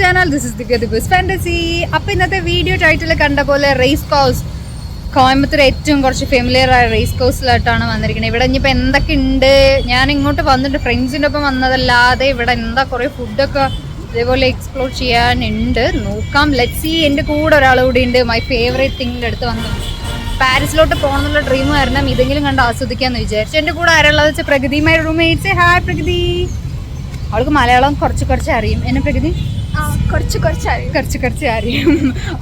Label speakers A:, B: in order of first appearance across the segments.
A: channel. This is Divya Dibus Fantasy. അപ്പോൾ ഇന്നത്തെ video title കണ്ട പോലെ റേസ് കോഴ്സ് കോയമ്പത്തൂർ ഏറ്റവും കുറച്ച് ഫെമിലിയർ ആയ റേസ് കോഴ്സിലായിട്ടാണ് വന്നിരിക്കുന്നത്. ഇവിടെ ഇനിയിപ്പോൾ എന്തൊക്കെ ഉണ്ട്, ഞാൻ ഇങ്ങോട്ട് വന്നിട്ട് ഫ്രണ്ട്സിൻ്റെ ഒപ്പം വന്നതല്ലാതെ ഇവിടെ എന്താ കുറേ ഫുഡൊക്കെ ഇതേപോലെ എക്സ്പ്ലോർ ചെയ്യാനുണ്ട്. നോക്കാം, ലെറ്റ്സ് സീ. എൻ്റെ കൂടെ ഒരാൾ കൂടി ഉണ്ട്, മൈ ഫേവറേറ്റ് തിങ്ങിൻ്റെ അടുത്ത് വന്നു. പാരീസിലോട്ട് പോകണം എന്നുള്ള ഡ്രീം കാരണം ഇതെങ്കിലും കണ്ട് ആസ്വദിക്കാമെന്ന് വിചാരിച്ചു. എൻ്റെ കൂടെ ആരുള്ളത് വെച്ചാൽ പ്രകൃതി, മൈ റൂംമേറ്റ്സ്. ഹായ് പ്രകൃതി. അവൾക്ക് മലയാളം കുറച്ച് അറിയും. എന്നെ പ്രകൃതി കുറച്ച് അറിയും.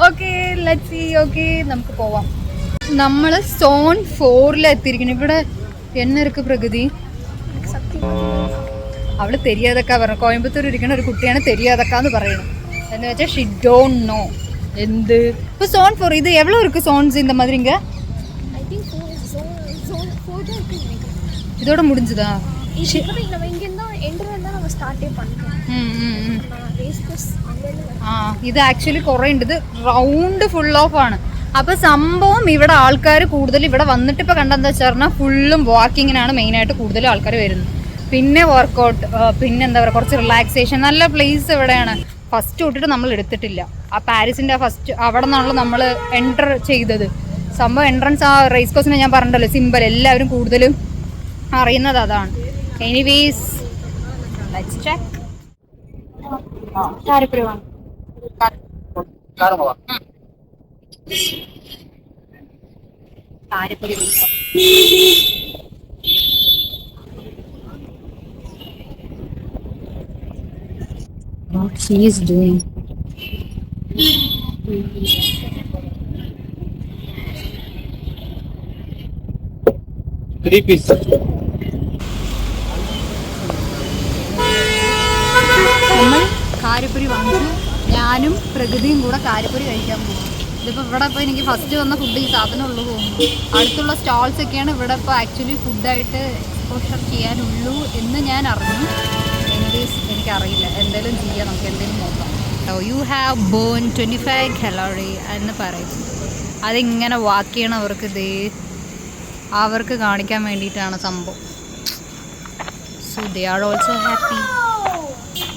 A: Okay, let's see. ഓക്കെ, നമുക്ക് പോവാം. നമ്മൾ സോൺ 4 എത്തിയിരിക്കണം. ഇവിടെ എന്നെ ഇருக்கு പ്രകൃതി. അവള് തെരിയാതൊക്കെ പറഞ്ഞു. കോയമ്പത്തൂർ ഇരിക്കണ ഒരു കുട്ടിയാണ് തെരിയാതൊക്കാന്ന് പറയണം. എന്ന് വെച്ചാൽ ഷി ഡോണ്ട് നോ എന്ത്. இப்போ സോൺ 4 இது எவ்வளவு இருக்கு சோன்ஸ் இந்த மாதிரிங்க?
B: I think zone 4 தான் இருக்கு நினைக்கிறேன்.
A: இதோட முடிஞ்சதா?
B: இப்போ நம்ம இங்க இருந்தா எண்டர் வந்தா நம்ம ஸ்டார்ட்டே பண்ணலாம். ரேஸ் கோர்ஸ்
A: ഇത് ആക്ച്വലി കുറേ ഉണ്ട്. ഇത് റൗണ്ട് ഫുൾ ഓഫ് ആണ്. അപ്പൊ സംഭവം ഇവിടെ ആൾക്കാർ കൂടുതൽ ഇവിടെ വന്നിട്ട് ഇപ്പൊ കണ്ടെന്താ വെച്ചാൽ പറഞ്ഞാൽ ഫുള്ളും വാക്കിങ്ങിനാണ് മെയിനായിട്ട് കൂടുതൽ ആൾക്കാർ വരുന്നത്. പിന്നെ വർക്കൗട്ട്, പിന്നെ എന്താ പറയുക, കുറച്ച് റിലാക്സേഷൻ. നല്ല പ്ലേസ് ഇവിടെയാണ്. ഫസ്റ്റ് തൊട്ടിട്ട് നമ്മൾ എടുത്തിട്ടില്ല. ആ പാരീസിന്റെ ഫസ്റ്റ് അവിടെ നിന്നാണല്ലോ നമ്മൾ എൻ്റർ ചെയ്തത്. സംഭവം എൻട്രൻസ് ആ റേസ് കോഴ്സിനെ ഞാൻ പറഞ്ഞല്ലോ, സിമ്പിൾ. എല്ലാവരും കൂടുതലും അറിയുന്നത് അതാണ്. Anyways let's check. What she is doing?
C: 3 pieces.
A: നമ്മൾ കാരിപ്പൊരി വാങ്ങിച്ചു. ഞാനും പ്രകൃതിയും കൂടെ കാരിപ്പൊരി കഴിക്കാൻ പോകും. ഇതിപ്പോൾ ഇവിടെ ഇപ്പോൾ എനിക്ക് ഫസ്റ്റ് വന്ന ഫുഡ് ഈ സാധനം ഉള്ളു തോന്നുന്നു. അടുത്തുള്ള സ്റ്റാൾസ് ഒക്കെയാണ് ഇവിടെ ഇപ്പോൾ ആക്ച്വലി ഫുഡായിട്ട് എക്സ്പോഷർ ചെയ്യാനുള്ളൂ എന്ന് ഞാൻ അറിഞ്ഞു. എനിക്കറിയില്ല, എന്തെങ്കിലും ചെയ്യാം, നമുക്ക് എന്തെങ്കിലും നോക്കാം. യു ഹാവ് ബേൺ 25 കലോറി എന്ന് പറയും. അതിങ്ങനെ വാക്ക് ചെയ്യണം അവർക്ക് കാണിക്കാൻ വേണ്ടിയിട്ടാണ് സംഭവം. So they are also happy.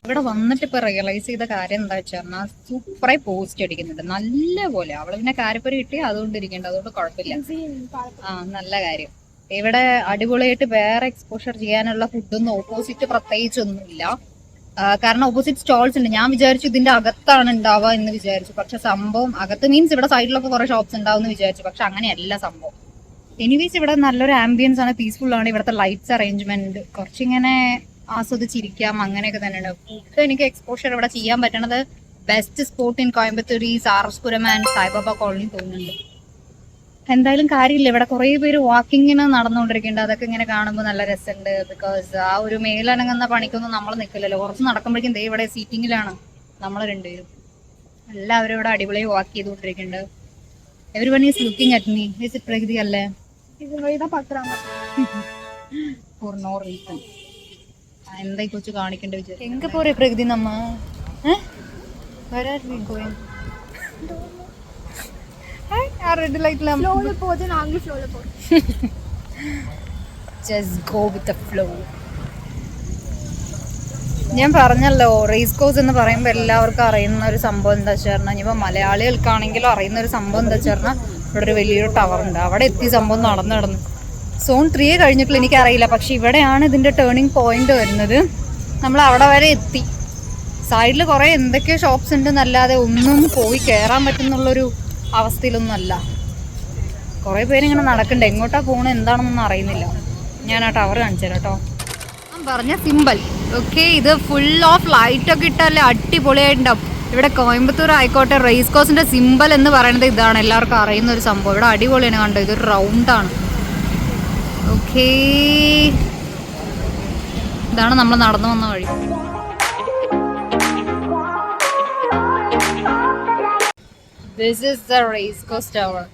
A: ഇവിടെ വന്നിട്ട് ഇപ്പോൾ റിയലൈസ് ചെയ്ത കാര്യം എന്താ വെച്ചാൽ പറഞ്ഞാൽ സൂപ്പറായി പോസ്റ്റ് അടിക്കുന്നുണ്ട് നല്ല പോലെ. അവൾ പിന്നെ കാരിപ്പൊരി കിട്ടി അതുകൊണ്ട് ഇരിക്കേണ്ട, അതുകൊണ്ട് കുഴപ്പമില്ല. നല്ല കാര്യം. ഇവിടെ അടിപൊളിയായിട്ട് വേറെ എക്സ്പോഷർ ചെയ്യാനുള്ള ഫുഡൊന്നും ഓപ്പോസിറ്റ് പ്രത്യേകിച്ചൊന്നുമില്ല. കാരണം ഓപ്പോസിറ്റ് സ്റ്റോൾസ് ഉണ്ട്. ഞാൻ വിചാരിച്ചു ഇതിന്റെ അകത്താണ് ഉണ്ടാവുക എന്ന് വിചാരിച്ചു. പക്ഷെ സംഭവം അകത്ത് മീൻസ് ഇവിടെ സൈഡിലൊക്കെ കുറെ ഷോപ്സ് ഉണ്ടാവും എന്ന് വിചാരിച്ചു. പക്ഷെ അങ്ങനെയല്ല സംഭവം. എനിവേസ് ഇവിടെ നല്ലൊരു ആംബിയൻസ് ആണ്, പീസ്ഫുൾ ആണ്. ഇവിടുത്തെ ലൈറ്റ്സ് അറേഞ്ച്മെന്റ് കുറച്ചിങ്ങനെ ആസ്വദിച്ചിരിക്കാം, അങ്ങനെയൊക്കെ തന്നെയാണ്. ഫുഡ് എനിക്ക് എക്സ്പോഷർ ഇവിടെ ചെയ്യാൻ പറ്റണത് ബെസ്റ്റ് സ്പോട്ട് ഇൻ കോയമ്പത്തൂർ ഈ സാറസ്പുരം ആൻഡ് സായിബാബ കോളനി തോന്നുന്നുണ്ട്. എന്തായാലും കാര്യമില്ല, ഇവിടെ കുറേ പേര് വാക്കിങ്ങിന് നടന്നുകൊണ്ടിരിക്കുന്നുണ്ട്. അതൊക്കെ ഇങ്ങനെ കാണുമ്പോൾ നല്ല രസമുണ്ട്. ബിക്കോസ് ആ ഒരു മേലനങ്ങുന്ന പണിക്കൊന്നും നമ്മൾ നിൽക്കില്ലല്ലോ. കുറച്ച് നടക്കുമ്പോഴേക്കും ദേ ഇവിടെ സീറ്റിങ്ങിലാണ് നമ്മൾ രണ്ടുപേരും. എല്ലാവരും ഇവിടെ അടിപൊളി വാക്ക് ചെയ്തുകൊണ്ടിരിക്കുന്നുണ്ട്. Everyone is looking at me. Is it പ്രകൃതി അല്ലേ? For no reason. എന്താ ഈ കൊച്ചു കാണിക്കേണ്ട വിചാരിച്ചു. എങ്ക പോരെ പ്രകൃതി നമ്മ വരാൻ റെഡ് ലൈറ്റിൽ just go with the flow. ഞാൻ പറഞ്ഞല്ലോ, റേസ് കോഴ്സ് എന്ന് പറയുമ്പോൾ എല്ലാവർക്കും അറിയുന്ന ഒരു സംഭവം എന്താ വെച്ചാൽ പറഞ്ഞാൽ, ഇനിയിപ്പോൾ മലയാളികൾക്കാണെങ്കിലും അറിയുന്ന ഒരു സംഭവം എന്താ വെച്ചാൽ പറഞ്ഞാൽ ഇവിടെ ഒരു വലിയൊരു ടവർ ഉണ്ട്. അവിടെ എത്തിയ സംഭവം നടന്നു. സോൺ 3 കഴിഞ്ഞിട്ടുള്ള എനിക്കറിയില്ല. പക്ഷെ ഇവിടെയാണ് ഇതിൻ്റെ ടേണിംഗ് പോയിന്റ് വരുന്നത്. നമ്മൾ അവിടെ വരെ എത്തി. സൈഡിൽ കുറേ എന്തൊക്കെയോ ഷോപ്സ് ഉണ്ട് എന്നല്ലാതെ ഒന്നും പോയി കയറാൻ പറ്റുന്നുള്ളൊരു അവസ്ഥയിലൊന്നും അല്ല. കുറേ പേരിങ്ങനെ നടക്കണ്ട, എങ്ങോട്ടാ പോകണം എന്താണെന്നൊന്നും അറിയുന്നില്ല. ഞാൻ ആ ടവർ കാണിച്ചു തരാം കേട്ടോ. ഞാൻ പറഞ്ഞ സിമ്പിൾ. ഓക്കെ, ഇത് ഫുൾ ഓഫ് ലൈറ്റൊക്കെ ഇട്ടല്ലേ അടിപൊളിയായിട്ടുണ്ടാവും. ഇവിടെ കോയമ്പത്തൂർ ആയിക്കോട്ടെ, റേസ് കോഴ്സിന്റെ സിമ്പിൾ എന്ന് പറയുന്നത് ഇതാണ്. എല്ലാവർക്കും അറിയുന്ന ഒരു സംഭവം. ഇവിടെ അടിപൊളിയാണ്. കണ്ടോ, ഇതൊരു റൗണ്ടാണ്. ഓക്കേ, ഇതാണ് നമ്മൾ നടന്നു വന്ന വഴി. This is the race course tower.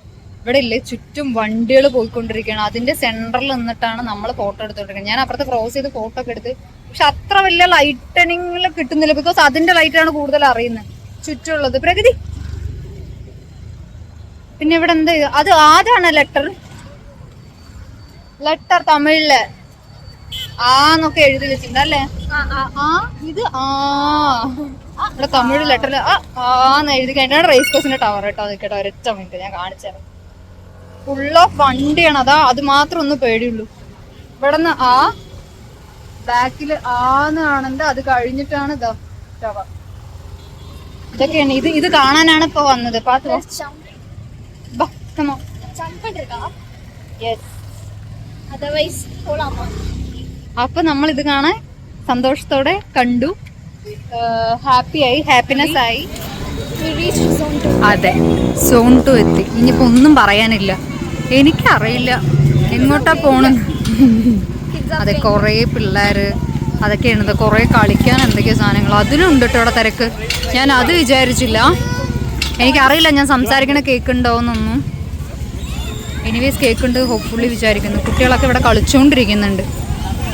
A: ഇവിടെ ഇല്ലേ ചുറ്റും വണ്ടികൾ പോയിക്കൊണ്ടിരിക്കുകയാണ്. അതിന്റെ സെന്ററിൽ നിന്നിട്ടാണ് നമ്മൾ ഫോട്ടോ എടുത്തോണ്ടിരിക്കുന്നത്. ഞാൻ അപ്പുറത്ത് ക്രോസ് ചെയ്ത് ഫോട്ടോ ഒക്കെ എടുത്ത്, പക്ഷെ അത്ര വലിയ ലൈറ്റനിങ്ങിൽ കിട്ടുന്നില്ല. ബിക്കോസ് അതിന്റെ ലൈറ്റാണ് കൂടുതൽ അറിയുന്നത് ചുറ്റുള്ളത്. പ്രകൃതി പിന്നെ ഇവിടെ എന്ത്, അത് ആരാണ് ലെറ്റർ തമിഴില് ആന്നൊക്കെ എഴുതി വെച്ചിട്ടുണ്ട് അല്ലേ? ഇത് ഇവിടെ തമിഴ് ലെറ്ററിൽ ആന്ന് എഴുതി കഴിഞ്ഞാൽ റേസ് കോഴ്സിന്റെ ടവർ കേട്ടോ. നിൽക്കട്ടെ ഒരൊറ്റ മിനിറ്റ് ഞാൻ കാണിച്ചത്. ഫുൾ ഓഫ് വണ്ടിയാണ്. അതാ അത് മാത്രം ഒന്ന് പേടിയുള്ളൂ. ഇവിടെ നിന്ന് ആ ബാക്കില് ആന്ന് കാണുന്നത്. അത് കഴിഞ്ഞിട്ടാണ് ഇതാ ടവർ. ഇതൊക്കെയാണ് ഇത് കാണാനാണ് ഇപ്പൊ വന്നത്. അപ്പൊ നമ്മൾ ഇത് കാണാൻ സന്തോഷത്തോടെ കണ്ടു. ഹാപ്പിയായി, ഹാപ്പിനെസ് ആയി. അതെ, സോൺ 2 എത്തി. ഇനിയിപ്പോ ഒന്നും പറയാനില്ല. എനിക്കറിയില്ല എങ്ങോട്ടാ പോണെന്ന്. അതെ, കൊറേ പിള്ളേര് അതൊക്കെയാണ്. കൊറേ കളിക്കാൻ എന്തൊക്കെയോ സാധനങ്ങൾ അതിലുണ്ട് കേട്ടോ ഇവിടെ തിരക്ക്. ഞാൻ അത് വിചാരിച്ചില്ല. എനിക്കറിയില്ല ഞാൻ സംസാരിക്കണ കേൾക്കുന്നുണ്ടോന്നൊന്നും. എനിവേസ് കേൾക്കുന്നുണ്ട് ഹോപ്പ്ഫുള്ളി വിചാരിക്കുന്നു. കുട്ടികളൊക്കെ ഇവിടെ കളിച്ചുകൊണ്ടിരിക്കുന്നുണ്ട്.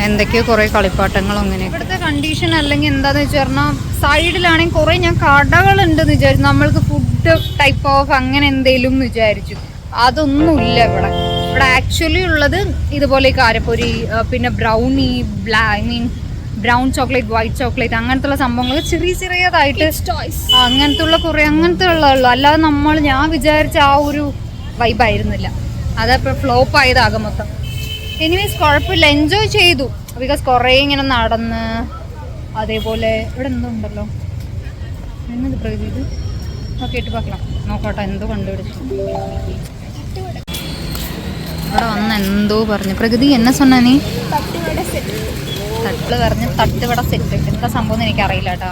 A: എന്തൊക്കെയോ കുറേ കളിപ്പാട്ടങ്ങളും അങ്ങനെ. ഇവിടുത്തെ കണ്ടീഷൻ അല്ലെങ്കിൽ എന്താന്ന് വെച്ച് പറഞ്ഞാൽ സൈഡിലാണെങ്കിൽ കുറേ ഞാൻ കടകളുണ്ടെന്ന് വിചാരിച്ചു. നമ്മൾക്ക് ഫുഡ് ടൈപ്പ് ഓഫ് അങ്ങനെ എന്തെങ്കിലും എന്ന് വിചാരിച്ചു. അതൊന്നുമില്ല ഇവിടെ. ഇവിടെ ആക്ച്വലി ഉള്ളത് ഇതുപോലെ കാരപ്പൊരി, പിന്നെ brownie, brown chocolate, white chocolate, അങ്ങനത്തെ സംഭവങ്ങൾ ചെറിയതായിട്ട് അങ്ങനത്തെ കുറേ അങ്ങനത്തെ ഉള്ളൂ. അല്ലാതെ ഞാൻ വിചാരിച്ച ആ ഒരു വൈബായിരുന്നില്ല. അതപ്പോൾ ഫ്ലോപ്പ് ആയതാകും മൊത്തം. എനിവേസ് കുഴപ്പമില്ല, എൻജോയ് ചെയ്തു. ബിക്കോസ് കുറേ ഇങ്ങനെ നടന്ന് അതേപോലെ ഇവിടെ എന്തോ ഉണ്ടല്ലോ. എന്നത് പ്രകൃതി ഇത് ഓക്കെ ഇട്ട് പാക്കണം. നോക്കട്ടെ എന്തോ കണ്ടുപിടിച്ചു. ഇവിടെ വന്ന് എന്തോ പറഞ്ഞു പ്രകൃതി. എന്നെ சொன்ன നീ തട്ട് പറഞ്ഞ് തട്ടുവട സെറ്റ്. എന്താ സംഭവം എനിക്കറിയില്ല കേട്ടോ.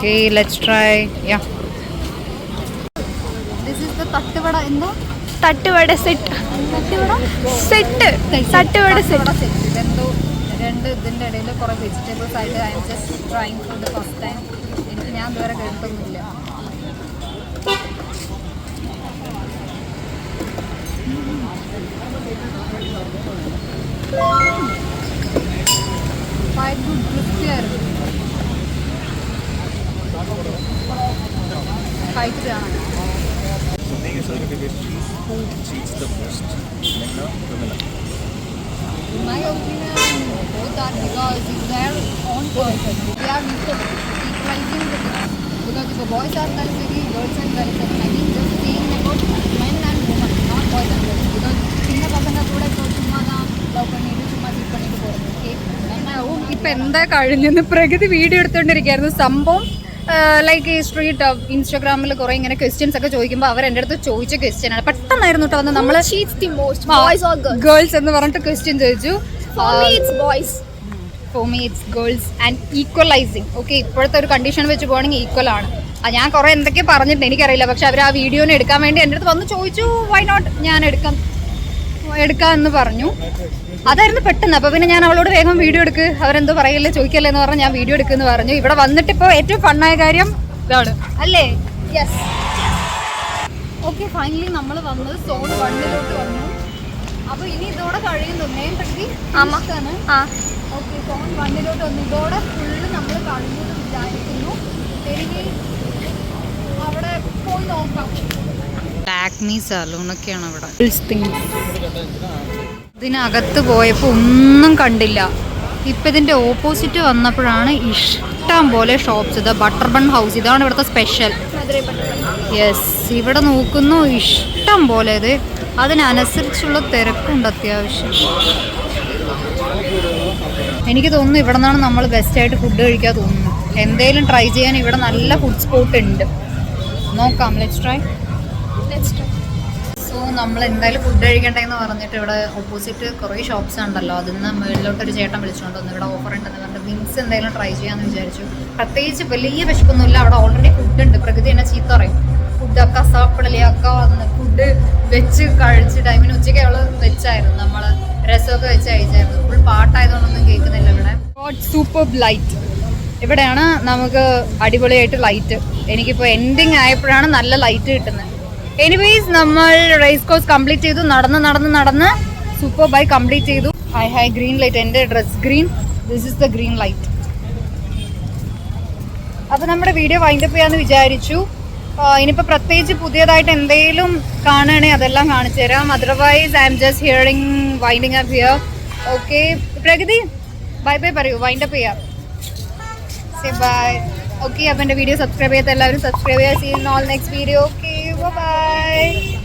A: Okay, let's try. Yeah. This is the തട്ടുവട. എന്തോ
B: തട്ടുവട സെറ്റ്.
A: ഇതെന്തോ രണ്ട് ഇതിൻ്റെ ഇടയിൽ കുറേ വെജിറ്റബിൾസ് ആയിട്ട്. I am just trying for the first time. ഞാൻ ഇതുവരെ കേട്ടൊന്നുമില്ല. quite good, crispy ആയിരുന്നു. കഴിച്ചതാണ്. In my opinion, both are because it's their own person. They are equalizing the things. Because if boys are Tarisari, girls are Tarisari. I mean just saying about men and women, not boys and girls. Because சின்ன பசங்க கூட இப்போ சும்மா தான் love பண்ணிட்டு சும்மா seat பண்ணிட்டு போகிறது. ഇപ്പം എന്താ കഴിഞ്ഞെന്ന് പ്രകൃതി വീഡിയോ എടുത്തുകൊണ്ടിരിക്കുകയായിരുന്നു. സംഭവം ലൈക്ക് ഈ സ്ട്രീറ്റ് ഇൻസ്റ്റാഗ്രാമിൽ കുറെ ഇങ്ങനെ ക്വസ്റ്റ്യൻസ് ഒക്കെ ചോദിക്കുമ്പോൾ അവർ എൻ്റെ അടുത്ത് ചോദിച്ച ക്വസ്റ്റ്യൻ ആണ്. പെട്ടെന്നായിരുന്നു കേട്ടോ വന്ന് നമ്മൾ ഗേൾസ് എന്ന് പറഞ്ഞിട്ട് ക്വസ്റ്റ്യൻ ചോദിച്ചു. For me it's girls and equalising. Okay, ഇപ്പോഴത്തെ ഒരു കണ്ടീഷൻ വെച്ച് പോകണമെങ്കിൽ ഈക്വൽ ആണ്. ഞാൻ കുറെ എന്തൊക്കെ പറഞ്ഞിട്ട് എനിക്കറിയില്ല. പക്ഷെ അവർ ആ വീഡിയോനെ എടുക്കാൻ വേണ്ടി എൻ്റെ അടുത്ത് വന്ന് ചോദിച്ചു. വൈ നോട്ട്, ഞാൻ എടുക്കാമെന്ന് പറഞ്ഞു. അതായിരുന്നു പെട്ടെന്ന്. അപ്പോൾ പിന്നെ ഞാൻ അവളോട് വേഗം വീഡിയോ എടുക്ക്, അവരെന്തോ പറയല്ലേ ചോദിക്കല്ലേ എന്ന് പറഞ്ഞാൽ ഞാൻ വീഡിയോ എടുക്കുമെന്ന് പറഞ്ഞു. ഇവിടെ വന്നിട്ട് ഇപ്പോൾ ഏറ്റവും ഫണ്ണായ കാര്യം ഇതാണ് അല്ലേ? യെസ്. ഓക്കെ, ഫൈനലി നമ്മൾ വന്നത് സോൺ 1 വന്നു. അപ്പോൾ ഇനി ഇതോടെ കഴിയുന്നു. മെയിൻ പറ്റി ആമാക്കാണ്. ഓക്കെ, സോൺ 1 വന്നു. ഇതോടെ ഫുള്ള് നമ്മൾ കഴിഞ്ഞെന്ന് വിചാരിക്കുന്നു. എനിക്ക് അവിടെ പോയി നോക്കാം. ലാക്മി സലൂണൊക്കെയാണ് ഇവിടെ. ഇതിനകത്ത് പോയപ്പോൾ ഒന്നും കണ്ടില്ല. ഇപ്പം ഇതിൻ്റെ ഓപ്പോസിറ്റ് വന്നപ്പോഴാണ് ഇഷ്ടം പോലെ ഷോപ്സ്. ഇത് ബട്ടർ ബൺ ഹൗസ്, ഇതാണ് ഇവിടുത്തെ സ്പെഷ്യൽ. യെസ്, ഇവിടെ നോക്കുന്നു ഇഷ്ടം പോലെ. ഇത് അതിനനുസരിച്ചുള്ള തിരക്കുണ്ട് അത്യാവശ്യം. എനിക്ക് തോന്നുന്നു ഇവിടെ നിന്നാണ് നമ്മൾ ബെസ്റ്റായിട്ട് ഫുഡ് കഴിക്കാൻ തോന്നുന്നു. എന്തേലും ട്രൈ ചെയ്യാൻ ഇവിടെ നല്ല ഫുഡ് സ്പോട്ട് ഉണ്ട്. നോക്കാം, ലെറ്റ്സ് ട്രൈ. സോ നമ്മൾ എന്തായാലും ഫുഡ് കഴിക്കണ്ടെന്ന് പറഞ്ഞിട്ട് ഇവിടെ ഓപ്പോസിറ്റ് കുറേ ഷോപ്സ് ഉണ്ടല്ലോ. അതിൽ നിന്ന് മുകളിലോട്ടൊരു ചേട്ടൻ വിളിച്ചുകൊണ്ട് വന്നു. ഇവിടെ ഓഫർ ഉണ്ടെന്ന് പറഞ്ഞിട്ട് വിങ്സ് എന്തായാലും ട്രൈ ചെയ്യാമെന്ന് വിചാരിച്ചു. പ്രത്യേകിച്ച് വലിയ വിശപ്പൊന്നുമില്ല. അവിടെ ഓൾറെഡി ഫുഡ് ഉണ്ട്. പ്രകൃതി എന്നെ ചീത്ത പറയും, ഫുഡൊക്കെ സാപ്പിടലിയൊക്കെ വന്ന് ഫുഡ് വെച്ച് കഴിച്ച് ടൈമിന് ഉച്ചയ്ക്ക് അവൾ വെച്ചായിരുന്നു. നമ്മൾ രസമൊക്കെ വെച്ച് കഴിച്ചായിരുന്നു. ഫുൾ പാട്ടായതുകൊണ്ടൊന്നും കേൾക്കുന്നില്ല ഇവിടെ. സൂപ്പർ ലൈറ്റ് ഇവിടെയാണ് നമുക്ക് അടിപൊളിയായിട്ട് ലൈറ്റ്. എനിക്കിപ്പോൾ എൻഡിങ് ആയപ്പോഴാണ് നല്ല ലൈറ്റ് കിട്ടുന്നത്. എനിവേസ് നമ്മൾ റേസ് കോഴ്സ് കംപ്ലീറ്റ് ചെയ്തു. നടന്ന് സൂപ്പർ ബൈ കംപ്ലീറ്റ് ചെയ്തു. Hi green light. എൻ്റെ dress green, this is the green light. അപ്പോൾ നമ്മുടെ വീഡിയോ വൈൻഡപ്പ് ചെയ്യാമെന്ന് വിചാരിച്ചു. ഇനിയിപ്പോൾ പ്രത്യേകിച്ച് പുതിയതായിട്ട് എന്തെങ്കിലും കാണുകയാണെങ്കിൽ അതെല്ലാം കാണിച്ചു തരാം. Otherwise I'm just hearing winding up here. Okay Prakriti bye bye പറയൂ, വൈൻഡ് അപ്പ് ചെയ്യാം. Say bye. ഓക്കെ, അപ്പോൾ എൻ്റെ വീഡിയോ സബ്സ്ക്രൈബ് ചെയ്യാത്ത എല്ലാവരും സബ്സ്ക്രൈബ് ചെയ്യുക. See in all next video. Okay by.